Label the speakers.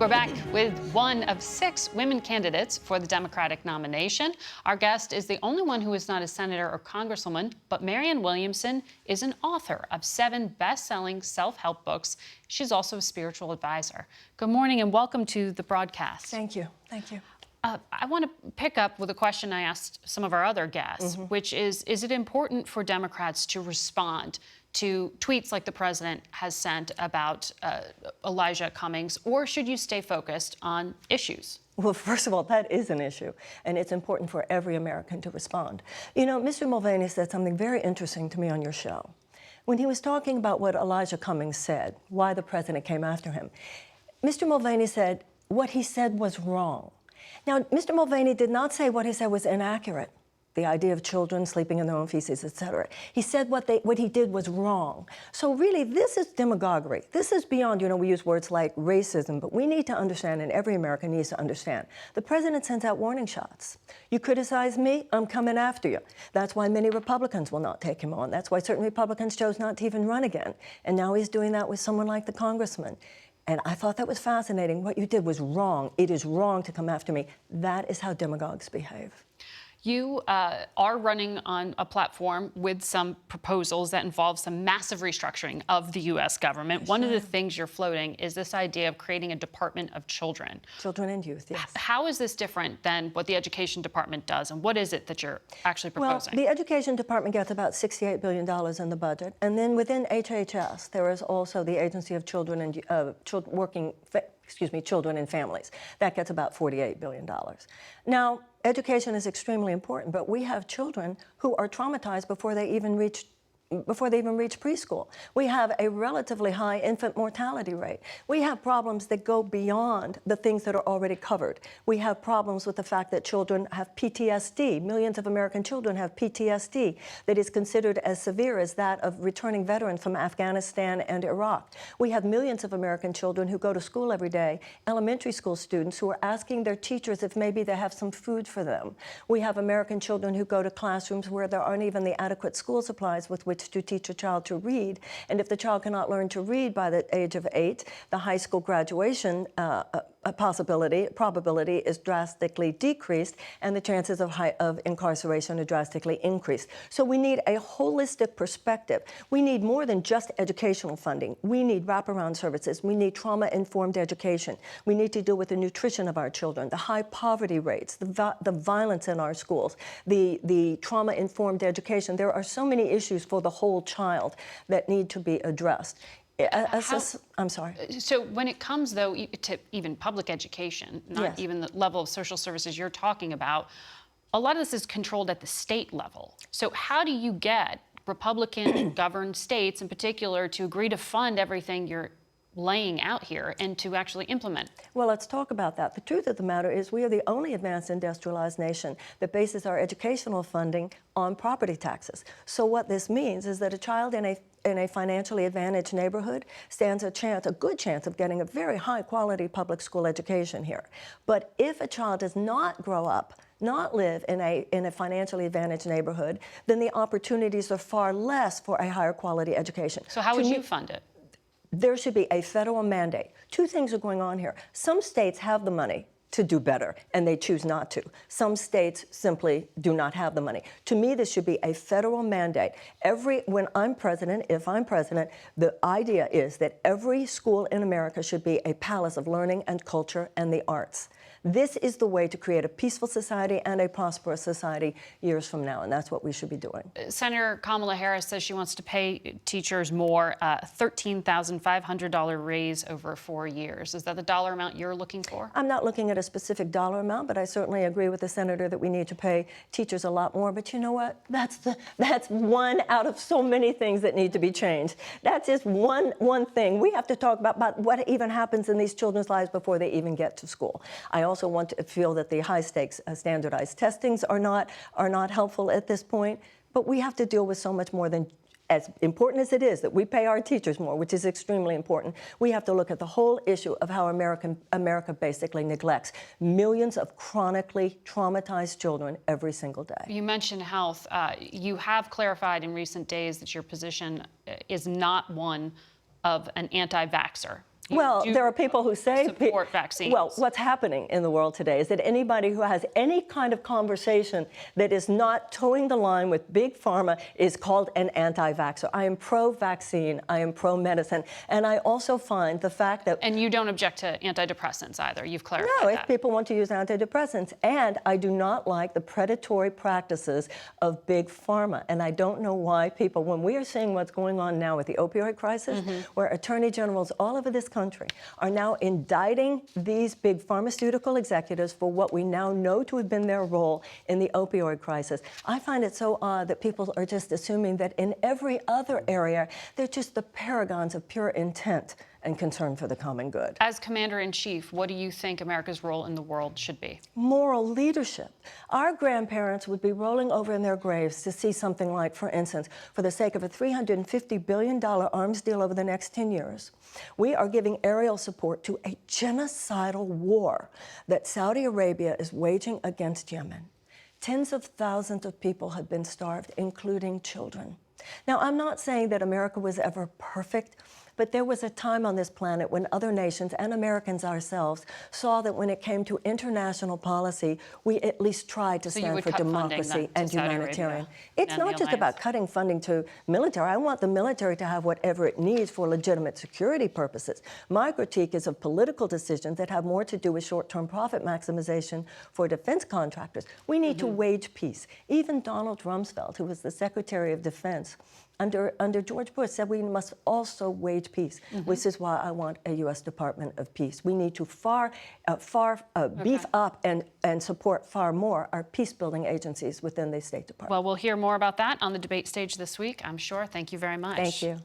Speaker 1: We're back with one of 6 women candidates for the Democratic nomination. Our guest is the only one who is not a senator or congresswoman, but Marianne Williamson is an author of 7 best-selling self-help books. She's also a spiritual advisor. Good morning and welcome to the broadcast.
Speaker 2: Thank you. Thank you.
Speaker 1: I want to pick up with a question I asked some of our other guests, which is it important for Democrats to respond to tweets like the president has sent about Elijah Cummings, or should you stay focused on issues?
Speaker 2: Well, first of all, that is an issue, and it's important for every American to respond. You know, Mr. Mulvaney said something very interesting to me on your show. When he was talking about what Elijah Cummings said, why the president came after him, Mr. Mulvaney said what he said was wrong. Now, Mr. Mulvaney did not say what he said was inaccurate, the idea of children sleeping in their own feces, etc. He said what he did was wrong. So really, this is demagoguery. This is beyond, we use words like racism, but we need to understand, and every American needs to understand, the president sends out warning shots. You criticize me, I'm coming after you. That's why many Republicans will not take him on. That's why certain Republicans chose not to even run again. And now he's doing that with someone like the congressman. And I thought that was fascinating. What you did was wrong. It is wrong to come after me. That is how demagogues behave.
Speaker 1: You are running on a platform with some proposals that involve some massive restructuring of the U.S. government. One of the things you're floating is this idea of creating a Department of Children.
Speaker 2: Children and youth, yes.
Speaker 1: How is this different than what the Education Department does, and what is it that you're actually proposing?
Speaker 2: Well, the Education Department gets about $68 billion in the budget, and then within HHS, there is also the Agency of Children and Children and Families. That gets about $48 billion. Now, education is extremely important, but we have children who are traumatized before they even reach preschool. We have a relatively high infant mortality rate. We have problems that go beyond the things that are already covered. We have problems with the fact that children have PTSD. Millions of American children have PTSD that is considered as severe as that of returning veterans from Afghanistan and Iraq. We have millions of American children who go to school every day, elementary school students who are asking their teachers if maybe they have some food for them. We have American children who go to classrooms where there aren't even the adequate school supplies with which to teach a child to read. And if the child cannot learn to read by the age of 8, the high school graduation probability is drastically decreased, and the chances of incarceration are drastically increased. So we need a holistic perspective. We need more than just educational funding. We need wraparound services. We need trauma-informed education. We need to deal with the nutrition of our children, the high poverty rates, the violence in our schools, the trauma-informed education. There are so many issues for the whole child that need to be addressed. I'm sorry.
Speaker 1: So when it comes, though, to even public education, not even the level of social services you're talking about, a lot of this is controlled at the state level. So how do you get Republican-governed states in particular to agree to fund everything you're laying out here and to actually implement?
Speaker 2: Well, let's talk about that. The truth of the matter is we are the only advanced industrialized nation that bases our educational funding on property taxes. So what this means is that a child in a financially advantaged neighborhood stands a good chance of getting a very high quality public school education here. But if a child does not grow up, not live in a financially advantaged neighborhood, then the opportunities are far less for a higher quality education.
Speaker 1: So how would you fund it?
Speaker 2: There should be a federal mandate. 2 things are going on here. Some states have the money to do better, and they choose not to. Some states simply do not have the money. To me, this should be a federal mandate. When I'm president, if I'm president, the idea is that every school in America should be a palace of learning and culture and the arts. This is the way to create a peaceful society and a prosperous society years from now, and that's what we should be doing.
Speaker 1: Senator Kamala Harris says she wants to pay teachers more, a $13,500 raise over 4 years. Is that the dollar amount you're looking for?
Speaker 2: I'm not looking at a specific dollar amount, but I certainly agree with the senator that we need to pay teachers a lot more. But you know what? That's one out of so many things that need to be changed. That's just one thing. We have to talk about what even happens in these children's lives before they even get to school. I also want to feel that the high-stakes standardized testings are not helpful at this point. But we have to deal with so much more than, as important as it is that we pay our teachers more, which is extremely important. We have to look at the whole issue of how America basically neglects millions of chronically traumatized children every single day.
Speaker 1: You mentioned health. You have clarified in recent days that your position is not one of an anti-vaxxer.
Speaker 2: Well,
Speaker 1: do
Speaker 2: there are people who say
Speaker 1: support vaccines.
Speaker 2: Well, what's happening in the world today is that anybody who has any kind of conversation that is not towing the line with big pharma is called an anti-vaxxer. I am pro-vaccine. I am pro-medicine, and I also find the fact that
Speaker 1: and you don't object to antidepressants either. You've clarified
Speaker 2: no,
Speaker 1: that.
Speaker 2: if people want to use antidepressants, and I do not like the predatory practices of big pharma, and I don't know why people, when we are seeing what's going on now with the opioid crisis, where attorney generals all over this country are now indicting these big pharmaceutical executives for what we now know to have been their role in the opioid crisis. I find it so odd that people are just assuming that in every other area, they're just the paragons of pure intent and concern for the common good.
Speaker 1: As Commander-in-Chief, what do you think America's role in the world should be?
Speaker 2: Moral leadership. Our grandparents would be rolling over in their graves to see something like, for instance, for the sake of a $350 billion arms deal over the next 10 years, we are giving aerial support to a genocidal war that Saudi Arabia is waging against Yemen. Tens of thousands of people have been starved, including children. Now, I'm not saying that America was ever perfect, but there was a time on this planet when other nations and Americans ourselves saw that when it came to international policy, we at least tried to stand for democracy and humanitarian. It's not just about cutting funding to military. I want the military to have whatever it needs for legitimate security purposes. My critique is of political decisions that have more to do with short-term profit maximization for defense contractors. We need to wage peace. Even Donald Rumsfeld, who was the Secretary of Defense under George Bush, said we must also wage peace, which is why I want a U.S. Department of Peace. We need to beef up and support far more our peace-building agencies within the State Department.
Speaker 1: Well, we'll hear more about that on the debate stage this week, I'm sure. Thank you very much.
Speaker 2: Thank you.